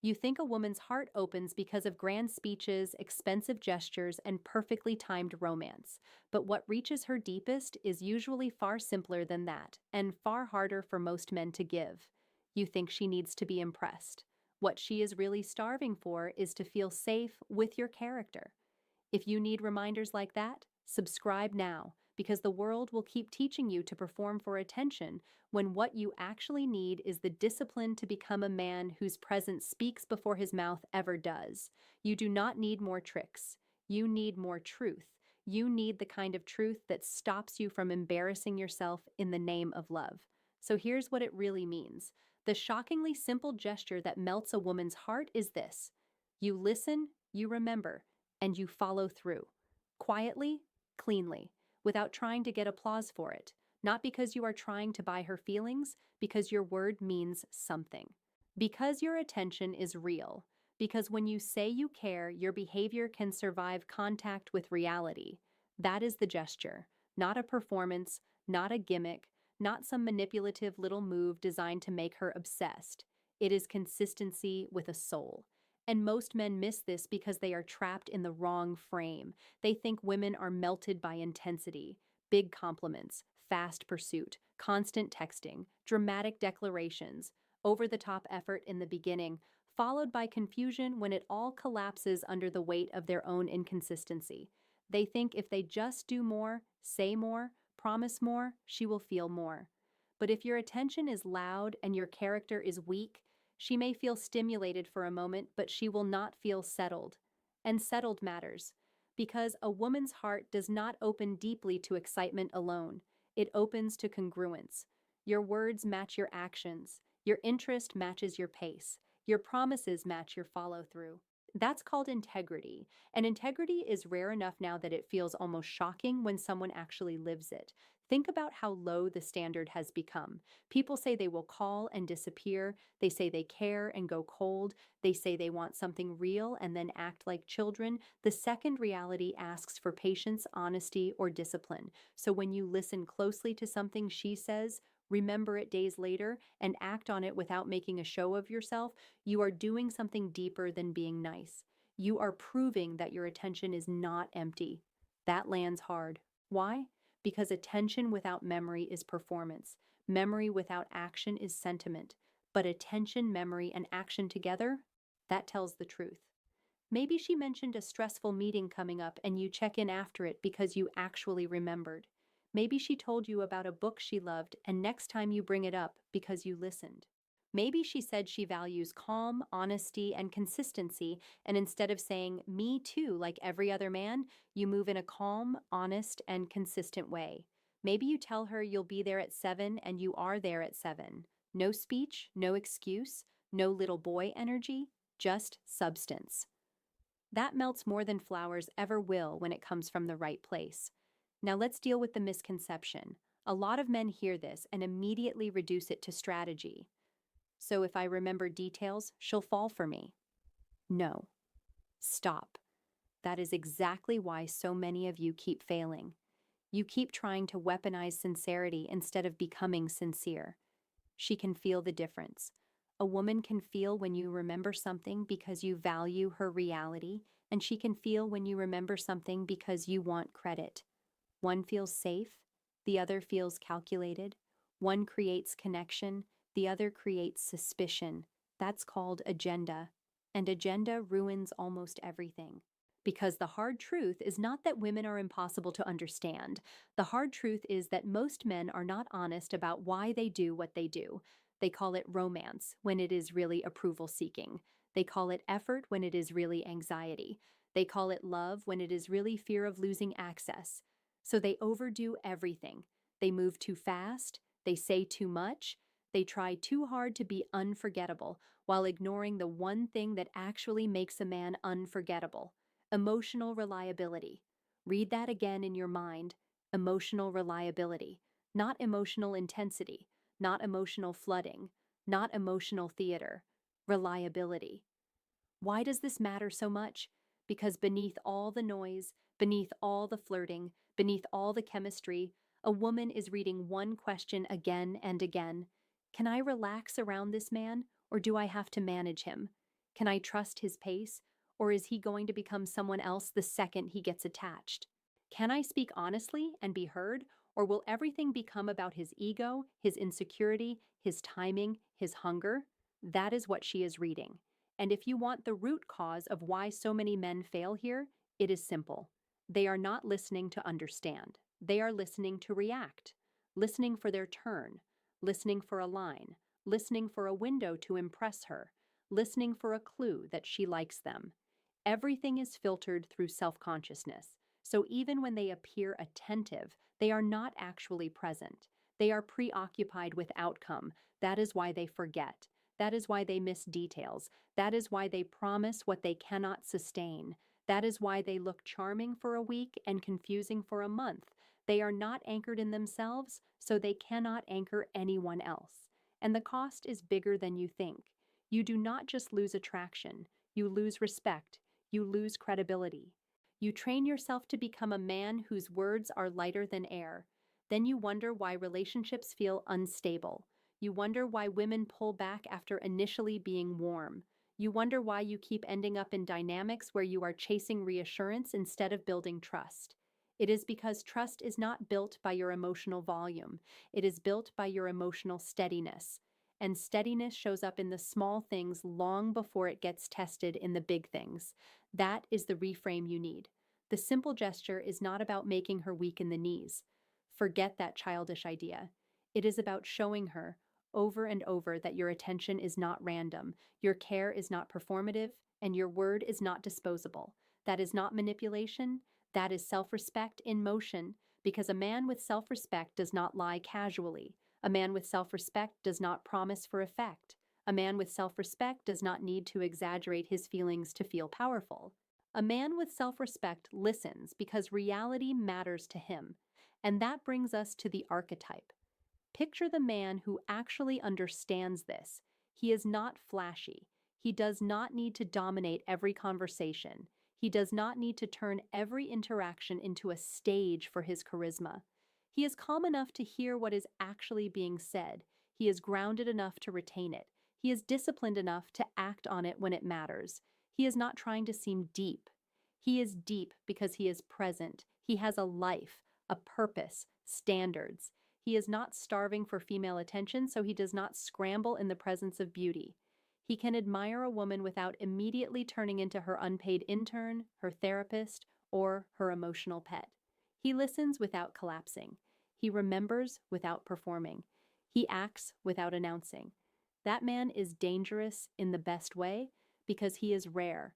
You think a woman's heart opens because of grand speeches, expensive gestures, and perfectly timed romance. But what reaches her deepest is usually far simpler than that, and far harder for most men to give. You think she needs to be impressed. What she is really starving for is to feel safe with your character. If you need reminders like that, subscribe now, because the world will keep teaching you to perform for attention when what you actually need is the discipline to become a man whose presence speaks before his mouth ever does. You do not need more tricks. You need more truth. You need the kind of truth that stops you from embarrassing yourself in the name of love. So here's what it really means. The shockingly simple gesture that melts a woman's heart is this: you listen, you remember, and you follow through. Quietly, cleanly, without trying to get applause for it. Not because you are trying to buy her feelings, because your word means something. Because your attention is real. Because when you say you care, your behavior can survive contact with reality. That is the gesture. Not a performance, not a gimmick, not some manipulative little move designed to make her obsessed. It is consistency with a soul. And most men miss this because they are trapped in the wrong frame. They think women are melted by intensity, big compliments, fast pursuit, constant texting, dramatic declarations, over the top effort in the beginning, followed by confusion when it all collapses under the weight of their own inconsistency. They think if they just do more, say more, promise more, she will feel more. But if your attention is loud and your character is weak, she may feel stimulated for a moment, but she will not feel settled. And settled matters, because a woman's heart does not open deeply to excitement alone. It opens to congruence. Your words match your actions. Your interest matches your pace. Your promises match your follow through. That's called integrity. And integrity is rare enough now that it feels almost shocking when someone actually lives it. Think about how low the standard has become. People say they will call and disappear. They say they care and go cold. They say they want something real and then act like children. The second reality asks for patience, honesty, or discipline. So when you listen closely to something she says, remember it days later, and act on it without making a show of yourself, you are doing something deeper than being nice. You are proving that your attention is not empty. That lands hard. Why? Because attention without memory is performance. Memory without action is sentiment. But attention, memory, and action together, that tells the truth. Maybe she mentioned a stressful meeting coming up and you check in after it because you actually remembered. Maybe she told you about a book she loved and next time you bring it up because you listened. Maybe she said she values calm, honesty, and consistency, and instead of saying, me too, like every other man, you move in a calm, honest, and consistent way. Maybe you tell her you'll be there at 7 and you are there at 7. No speech, no excuse, no little boy energy, just substance. That melts more than flowers ever will when it comes from the right place. Now let's deal with the misconception. A lot of men hear this and immediately reduce it to strategy. So if I remember details, she'll fall for me. No. Stop. That is exactly why so many of you keep failing. You keep trying to weaponize sincerity instead of becoming sincere. She can feel the difference. A woman can feel when you remember something because you value her reality, and she can feel when you remember something because you want credit. One feels safe, the other feels calculated. One creates connection, the other creates suspicion. That's called agenda. And agenda ruins almost everything. Because the hard truth is not that women are impossible to understand. The hard truth is that most men are not honest about why they do what they do. They call it romance when it is really approval seeking. They call it effort when it is really anxiety. They call it love when it is really fear of losing access. So they overdo everything. They move too fast. They say too much. They try too hard to be unforgettable while ignoring the one thing that actually makes a man unforgettable: emotional reliability. Read that again in your mind. Emotional reliability. Not emotional intensity. Not emotional flooding. Not emotional theater. Reliability. Why does this matter so much? Because beneath all the noise, beneath all the flirting, beneath all the chemistry, a woman is reading one question again and again. Can I relax around this man, or do I have to manage him? Can I trust his pace? Or is he going to become someone else the second he gets attached? Can I speak honestly and be heard? Or will everything become about his ego, his insecurity, his timing, his hunger? That is what she is reading. And if you want the root cause of why so many men fail here, it is simple. They are not listening to understand. They are listening to react, listening for their turn, listening for a line, listening for a window to impress her, listening for a clue that she likes them. Everything is filtered through self consciousness. So even when they appear attentive, they are not actually present. They are preoccupied with outcome. That is why they forget. That is why they miss details. That is why they promise what they cannot sustain. That is why they look charming for a week and confusing for a month. They are not anchored in themselves, so they cannot anchor anyone else. And the cost is bigger than you think. You do not just lose attraction, you lose respect, you lose credibility. You train yourself to become a man whose words are lighter than air. Then you wonder why relationships feel unstable. You wonder why women pull back after initially being warm. You wonder why you keep ending up in dynamics where you are chasing reassurance instead of building trust. It is because trust is not built by your emotional volume. It is built by your emotional steadiness. And steadiness shows up in the small things long before it gets tested in the big things. That is the reframe you need. The simple gesture is not about making her weak in the knees. Forget that childish idea. It is about showing her, over and over, that your attention is not random, your care is not performative, and your word is not disposable. That is not manipulation, that is self respect in motion, because a man with self respect does not lie casually. A man with self respect does not promise for effect. A man with self respect does not need to exaggerate his feelings to feel powerful. A man with self respect listens because reality matters to him. And that brings us to the archetype. Picture the man who actually understands this. He is not flashy. He does not need to dominate every conversation. He does not need to turn every interaction into a stage for his charisma. He is calm enough to hear what is actually being said. He is grounded enough to retain it. He is disciplined enough to act on it when it matters. He is not trying to seem deep. He is deep because he is present. He has a life, a purpose, standards. He is not starving for female attention, so he does not scramble in the presence of beauty. He can admire a woman without immediately turning into her unpaid intern, her therapist, or her emotional pet. He listens without collapsing. He remembers without performing. He acts without announcing. That man is dangerous in the best way because he is rare.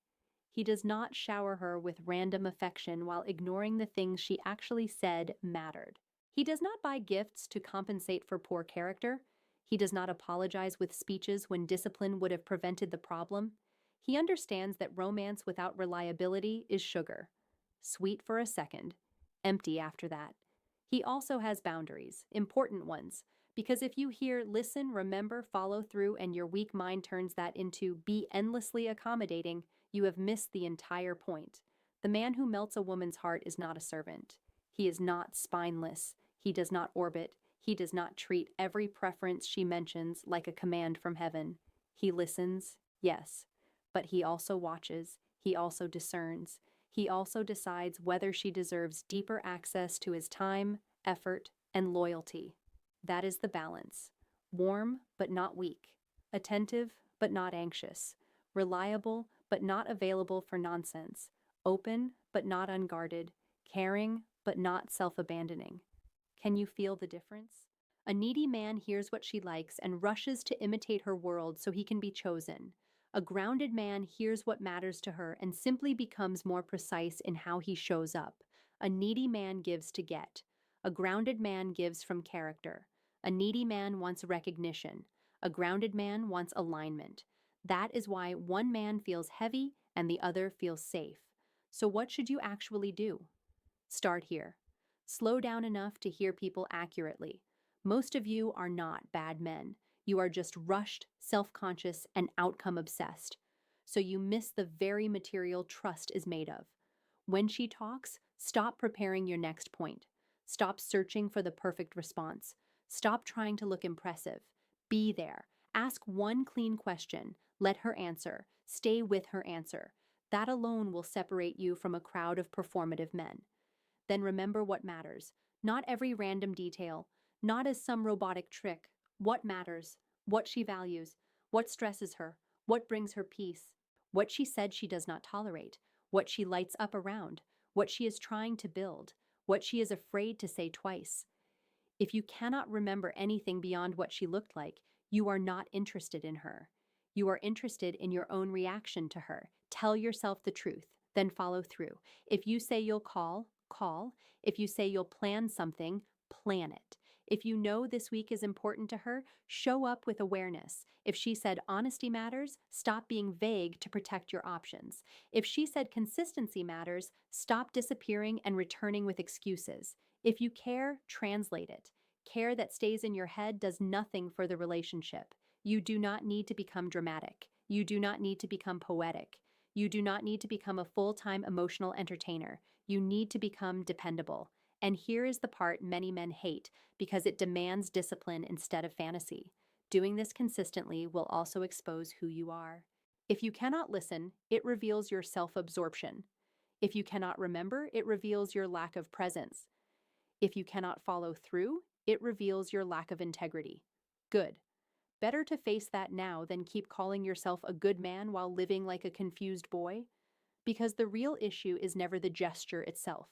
He does not shower her with random affection while ignoring the things she actually said mattered. He does not buy gifts to compensate for poor character. He does not apologize with speeches when discipline would have prevented the problem. He understands that romance without reliability is sugar. Sweet for a second, empty after that. He also has boundaries, important ones, because if you hear listen, remember, follow through, and your weak mind turns that into be endlessly accommodating, you have missed the entire point. The man who melts a woman's heart is not a servant. He is not spineless. He does not orbit. He does not treat every preference she mentions like a command from heaven. He listens, yes, but he also watches. He also discerns. He also decides whether she deserves deeper access to his time, effort, and loyalty. That is the balance. Warm, but not weak. Attentive, but not anxious. Reliable, but not available for nonsense. Open, but not unguarded. Caring, but not self-abandoning. Can you feel the difference? A needy man hears what she likes and rushes to imitate her world so he can be chosen. A grounded man hears what matters to her and simply becomes more precise in how he shows up. A needy man gives to get. A grounded man gives from character. A needy man wants recognition. A grounded man wants alignment. That is why one man feels heavy and the other feels safe. So what should you actually do? Start here. Slow down enough to hear people accurately. Most of you are not bad men. You are just rushed, self-conscious, and outcome-obsessed. So you miss the very material trust is made of. When she talks, stop preparing your next point. Stop searching for the perfect response. Stop trying to look impressive. Be there. Ask one clean question. Let her answer. Stay with her answer. That alone will separate you from a crowd of performative men. Then remember what matters. Not every random detail, not as some robotic trick. What matters, what she values, what stresses her, what brings her peace, what she said she does not tolerate, what she lights up around, what she is trying to build, what she is afraid to say twice. If you cannot remember anything beyond what she looked like, you are not interested in her. You are interested in your own reaction to her. Tell yourself the truth, then follow through. If you say you'll call, call. If you say you'll plan something, plan it. If you know this week is important to her, show up with awareness. If she said honesty matters, stop being vague to protect your options. If she said consistency matters, stop disappearing and returning with excuses. If you care, translate it. Care that stays in your head does nothing for the relationship. You do not need to become dramatic. You do not need to become poetic. You do not need to become a full-time emotional entertainer. You need to become dependable. And here is the part many men hate because it demands discipline instead of fantasy. Doing this consistently will also expose who you are. If you cannot listen, it reveals your self-absorption. If you cannot remember, it reveals your lack of presence. If you cannot follow through, it reveals your lack of integrity. Good. Better to face that now than keep calling yourself a good man while living like a confused boy. Because the real issue is never the gesture itself.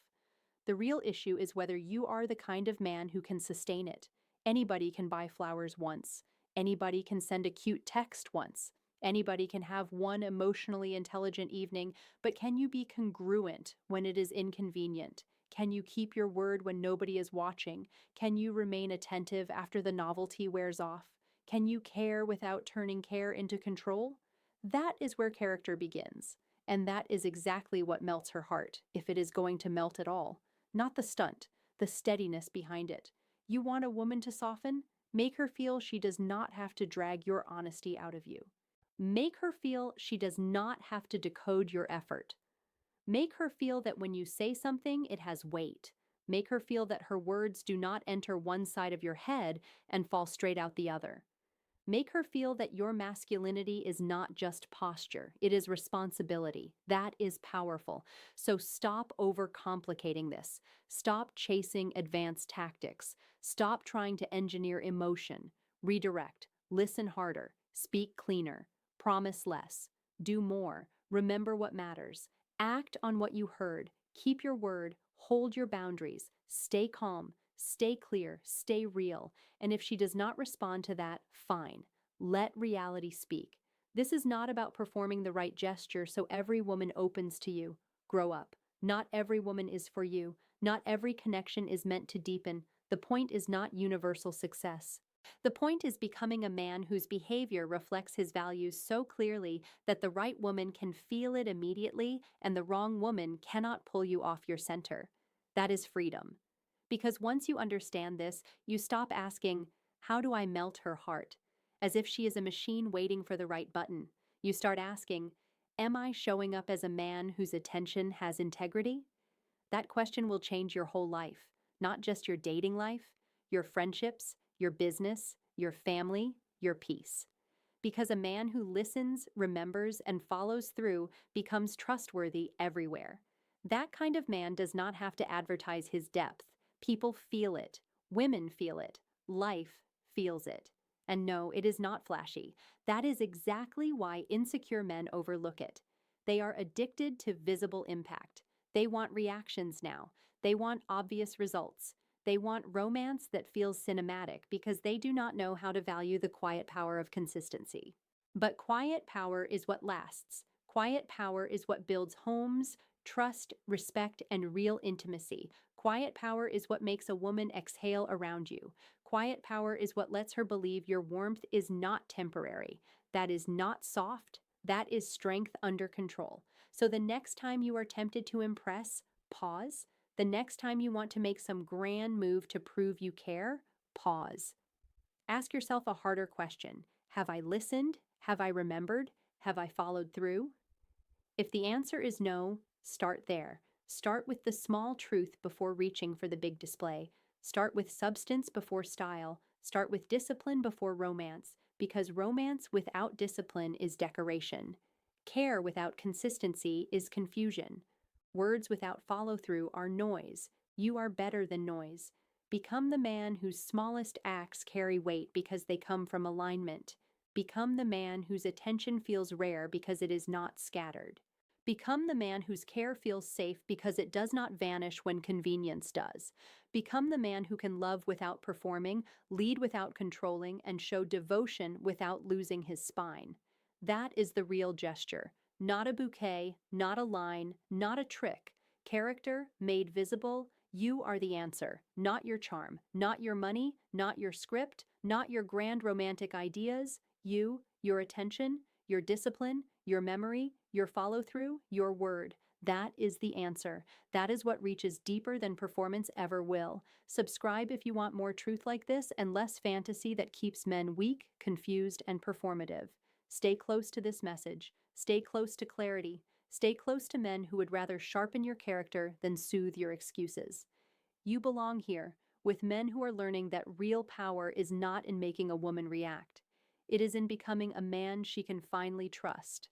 The real issue is whether you are the kind of man who can sustain it. Anybody can buy flowers once. Anybody can send a cute text once. Anybody can have one emotionally intelligent evening, but can you be congruent when it is inconvenient? Can you keep your word when nobody is watching? Can you remain attentive after the novelty wears off? Can you care without turning care into control? That is where character begins. And that is exactly what melts her heart, if it is going to melt at all. Not the stunt, the steadiness behind it. You want a woman to soften? Make her feel she does not have to drag your honesty out of you. Make her feel she does not have to decode your effort. Make her feel that when you say something, it has weight. Make her feel that her words do not enter one side of your head and fall straight out the other. Make her feel that your masculinity is not just posture, it is responsibility. That is powerful. So stop overcomplicating this. Stop chasing advanced tactics. Stop trying to engineer emotion. Redirect. Listen harder. Speak cleaner. Promise less. Do more. Remember what matters. Act on what you heard. Keep your word. Hold your boundaries. Stay calm. Stay clear. Stay real. And if she does not respond to that, fine. Let reality speak. This is not about performing the right gesture so every woman opens to you. Grow up. Not every woman is for you. Not every connection is meant to deepen. The point is not universal success. The point is becoming a man whose behavior reflects his values so clearly that the right woman can feel it immediately and the wrong woman cannot pull you off your center. That is freedom. Because once you understand this, you stop asking, how do I melt her heart? As if she is a machine waiting for the right button. You start asking, am I showing up as a man whose attention has integrity? That question will change your whole life, not just your dating life, your friendships, your business, your family, your peace. Because a man who listens, remembers, and follows through becomes trustworthy everywhere. That kind of man does not have to advertise his depth. People feel it. Women feel it. Life feels it. And no, it is not flashy. That is exactly why insecure men overlook it. They are addicted to visible impact. They want reactions now. They want obvious results. They want romance that feels cinematic because they do not know how to value the quiet power of consistency. But quiet power is what lasts. Quiet power is what builds homes, trust, respect, and real intimacy. Quiet power is what makes a woman exhale around you. Quiet power is what lets her believe your warmth is not temporary. That is not soft. That is strength under control. So the next time you are tempted to impress, pause. The next time you want to make some grand move to prove you care, pause. Ask yourself a harder question. Have I listened? Have I remembered? Have I followed through? If the answer is no, start there. Start with the small truth before reaching for the big display. Start with substance before style. Start with discipline before romance, because romance without discipline is decoration. Care without consistency is confusion. Words without follow through are noise. You are better than noise. Become the man whose smallest acts carry weight because they come from alignment. Become the man whose attention feels rare because it is not scattered. Become the man whose care feels safe because it does not vanish when convenience does. Become the man who can love without performing, lead without controlling, and show devotion without losing his spine. That is the real gesture. Not a bouquet, not a line, not a trick. Character made visible. You are the answer, not your charm, not your money, not your script, not your grand romantic ideas. You, your attention, your discipline, your memory, your follow through, your word. That is the answer. That is what reaches deeper than performance ever will. Subscribe if you want more truth like this and less fantasy that keeps men weak, confused, and performative. Stay close to this message. Stay close to clarity. Stay close to men who would rather sharpen your character than soothe your excuses. You belong here, with men who are learning that real power is not in making a woman react. It is in becoming a man she can finally trust.